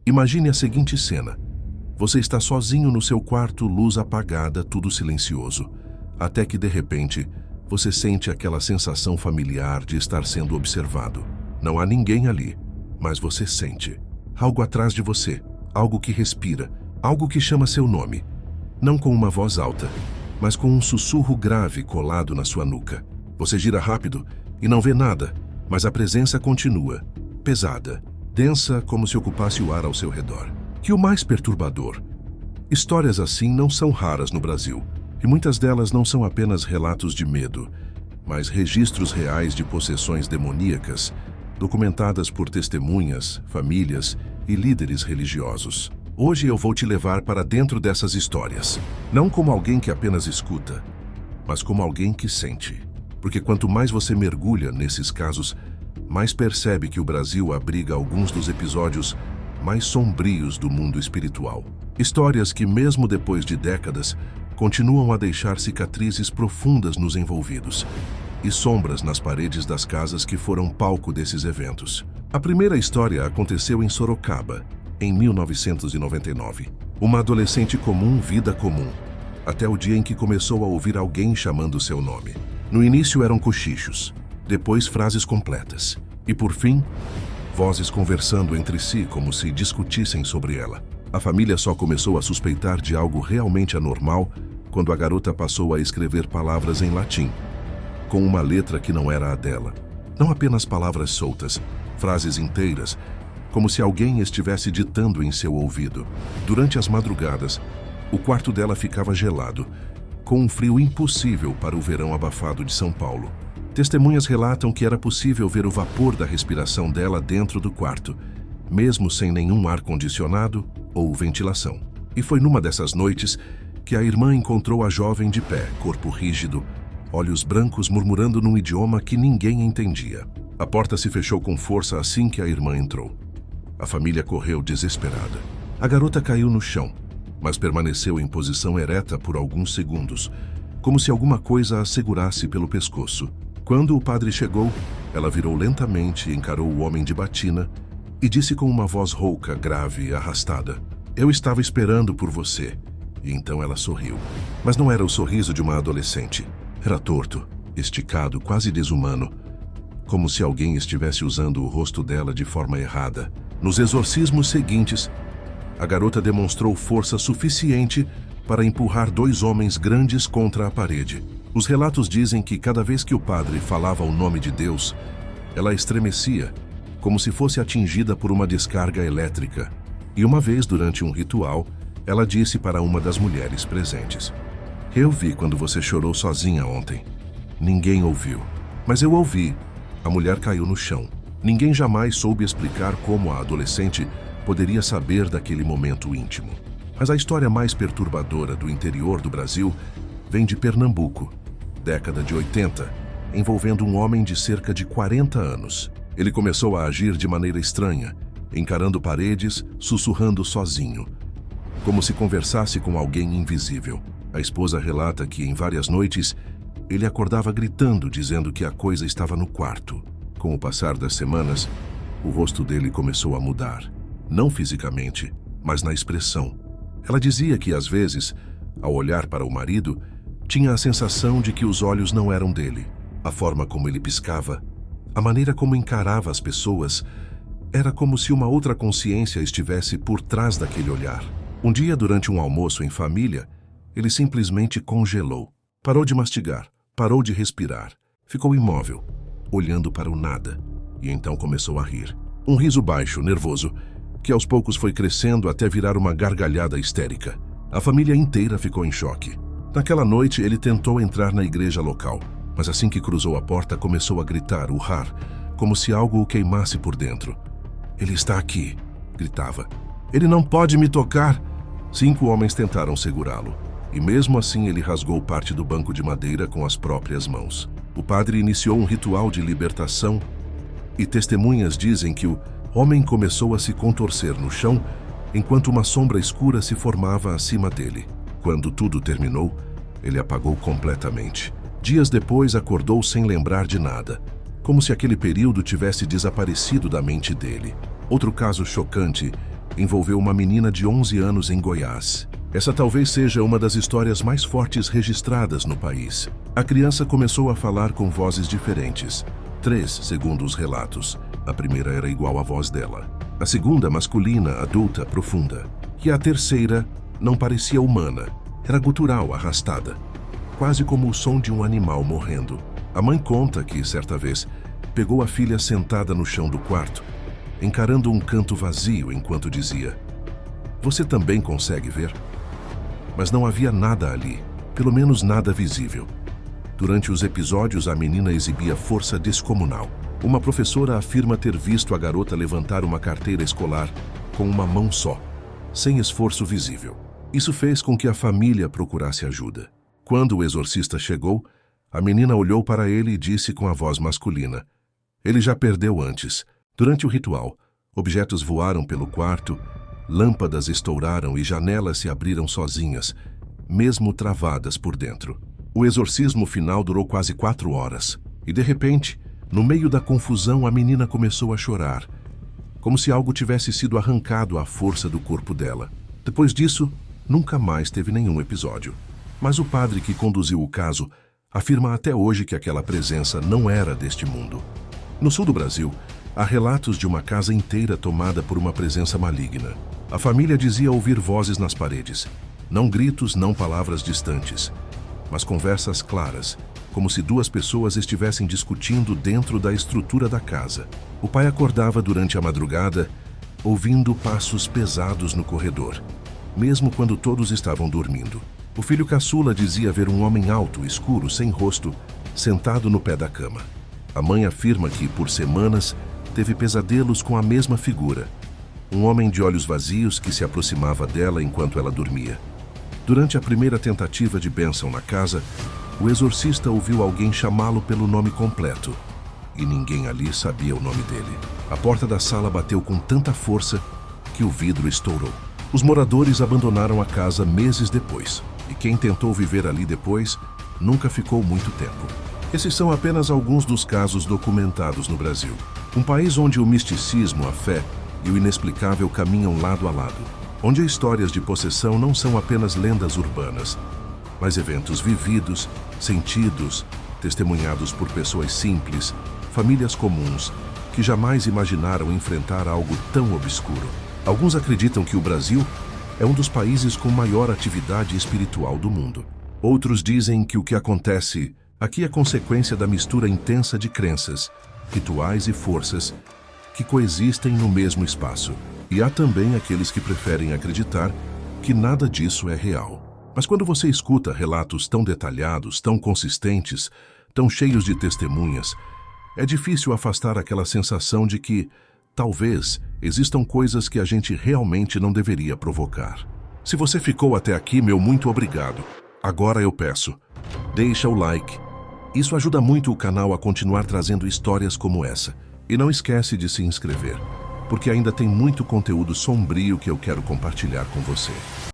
Imagine a seguinte cena. Você está sozinho no seu quarto, luz apagada, tudo silencioso. Até que, de repente, você sente aquela sensação familiar de estar sendo observado. Não há ninguém ali, mas você sente. Algo atrás de você, algo que respira, algo que chama seu nome. Não com uma voz alta, mas com um sussurro grave colado na sua nuca. Você gira rápido e não vê nada, mas a presença continua, pesada, densa, como se ocupasse o ar ao seu redor. E o mais perturbador, histórias assim não são raras no Brasil, e muitas delas não são apenas relatos de medo, mas registros reais de possessões demoníacas, documentadas por testemunhas, famílias e líderes religiosos. Hoje eu vou te levar para dentro dessas histórias, não como alguém que apenas escuta, mas como alguém que sente. Porque quanto mais você mergulha nesses casos, mais percebe que o Brasil abriga alguns dos episódios mais sombrios do mundo espiritual. Histórias que, mesmo depois de décadas, continuam a deixar cicatrizes profundas nos envolvidos e sombras nas paredes das casas que foram palco desses eventos. A primeira história aconteceu em Sorocaba, em 1999. Uma adolescente comum, vida comum, até o dia em que começou a ouvir alguém chamando seu nome. No início eram cochichos, depois frases completas, e por fim, vozes conversando entre si como se discutissem sobre ela. A família só começou a suspeitar de algo realmente anormal quando a garota passou a escrever palavras em latim, com uma letra que não era a dela. Não apenas palavras soltas, frases inteiras, como se alguém estivesse ditando em seu ouvido. Durante as madrugadas, o quarto dela ficava gelado, com um frio impossível para o verão abafado de São Paulo. Testemunhas relatam que era possível ver o vapor da respiração dela dentro do quarto, mesmo sem nenhum ar-condicionado ou ventilação. E foi numa dessas noites que a irmã encontrou a jovem de pé, corpo rígido, olhos brancos murmurando num idioma que ninguém entendia. A porta se fechou com força assim que a irmã entrou. A família correu desesperada. A garota caiu no chão, mas permaneceu em posição ereta por alguns segundos, como se alguma coisa a segurasse pelo pescoço. Quando o padre chegou, ela virou lentamente, encarou o homem de batina e disse com uma voz rouca, grave e arrastada: "Eu estava esperando por você." E então ela sorriu. Mas não era o sorriso de uma adolescente. Era torto, esticado, quase desumano, como se alguém estivesse usando o rosto dela de forma errada. Nos exorcismos seguintes, a garota demonstrou força suficiente para empurrar dois homens grandes contra a parede. Os relatos dizem que cada vez que o padre falava o nome de Deus, ela estremecia, como se fosse atingida por uma descarga elétrica. E uma vez, durante um ritual, ela disse para uma das mulheres presentes: "Eu vi quando você chorou sozinha ontem. Ninguém ouviu. Mas eu ouvi." A mulher caiu no chão. Ninguém jamais soube explicar como a adolescente poderia saber daquele momento íntimo. Mas a história mais perturbadora do interior do Brasil vem de Pernambuco, década de 80, envolvendo um homem de cerca de 40 anos. Ele começou a agir de maneira estranha, encarando paredes, sussurrando sozinho, como se conversasse com alguém invisível. A esposa relata que, em várias noites, ele acordava gritando, dizendo que a coisa estava no quarto. Com o passar das semanas, o rosto dele começou a mudar. Não fisicamente, mas na expressão. Ela dizia que, às vezes, ao olhar para o marido, tinha a sensação de que os olhos não eram dele. A forma como ele piscava, a maneira como encarava as pessoas, era como se uma outra consciência estivesse por trás daquele olhar. Um dia, durante um almoço em família, ele simplesmente congelou. Parou de mastigar, parou de respirar, ficou imóvel, olhando para o nada, e então começou a rir. Um riso baixo, nervoso, que aos poucos foi crescendo até virar uma gargalhada histérica. A família inteira ficou em choque. Naquela noite, ele tentou entrar na igreja local, mas assim que cruzou a porta, começou a gritar, urrar, como se algo o queimasse por dentro. "Ele está aqui", gritava. "Ele não pode me tocar." 5 homens tentaram segurá-lo, e mesmo assim ele rasgou parte do banco de madeira com as próprias mãos. O padre iniciou um ritual de libertação, e testemunhas dizem que o homem começou a se contorcer no chão enquanto uma sombra escura se formava acima dele. Quando tudo terminou, ele apagou completamente. Dias depois, acordou sem lembrar de nada, como se aquele período tivesse desaparecido da mente dele. Outro caso chocante envolveu uma menina de 11 anos em Goiás. Essa talvez seja uma das histórias mais fortes registradas no país. A criança começou a falar com vozes diferentes. 3, segundo os relatos. A primeira era igual à voz dela. A segunda, masculina, adulta, profunda. E a terceira não parecia humana. Era gutural, arrastada. Quase como o som de um animal morrendo. A mãe conta que, certa vez, pegou a filha sentada no chão do quarto, encarando um canto vazio enquanto dizia: "Você também consegue ver?" Mas não havia nada ali, pelo menos nada visível. Durante os episódios, a menina exibia força descomunal. Uma professora afirma ter visto a garota levantar uma carteira escolar com uma mão só, sem esforço visível. Isso fez com que a família procurasse ajuda. Quando o exorcista chegou, a menina olhou para ele e disse com a voz masculina: "Ele já perdeu antes." Durante o ritual, objetos voaram pelo quarto, lâmpadas estouraram e janelas se abriram sozinhas, mesmo travadas por dentro. O exorcismo final durou quase 4 horas. E de repente, no meio da confusão, a menina começou a chorar, como se algo tivesse sido arrancado à força do corpo dela. Depois disso, nunca mais teve nenhum episódio. Mas o padre que conduziu o caso afirma até hoje que aquela presença não era deste mundo. No sul do Brasil, há relatos de uma casa inteira tomada por uma presença maligna. A família dizia ouvir vozes nas paredes. Não gritos, não palavras distantes, mas conversas claras, como se 2 pessoas estivessem discutindo dentro da estrutura da casa. O pai acordava durante a madrugada, ouvindo passos pesados no corredor, mesmo quando todos estavam dormindo. O filho caçula dizia ver um homem alto, escuro, sem rosto, sentado no pé da cama. A mãe afirma que, por semanas, teve pesadelos com a mesma figura, um homem de olhos vazios que se aproximava dela enquanto ela dormia. Durante a primeira tentativa de bênção na casa, o exorcista ouviu alguém chamá-lo pelo nome completo, e ninguém ali sabia o nome dele. A porta da sala bateu com tanta força que o vidro estourou. Os moradores abandonaram a casa meses depois, e quem tentou viver ali depois nunca ficou muito tempo. Esses são apenas alguns dos casos documentados no Brasil. Um país onde o misticismo, a fé e o inexplicável caminham lado a lado. Onde histórias de possessão não são apenas lendas urbanas, mas eventos vividos, sentidos, testemunhados por pessoas simples, famílias comuns, que jamais imaginaram enfrentar algo tão obscuro. Alguns acreditam que o Brasil é um dos países com maior atividade espiritual do mundo. Outros dizem que o que acontece aqui é consequência da mistura intensa de crenças, rituais e forças que coexistem no mesmo espaço. E há também aqueles que preferem acreditar que nada disso é real. Mas quando você escuta relatos tão detalhados, tão consistentes, tão cheios de testemunhas, é difícil afastar aquela sensação de que, talvez, existam coisas que a gente realmente não deveria provocar. Se você ficou até aqui, meu muito obrigado. Agora eu peço, deixa o like. Isso ajuda muito o canal a continuar trazendo histórias como essa. E não esquece de se inscrever, porque ainda tem muito conteúdo sombrio que eu quero compartilhar com você.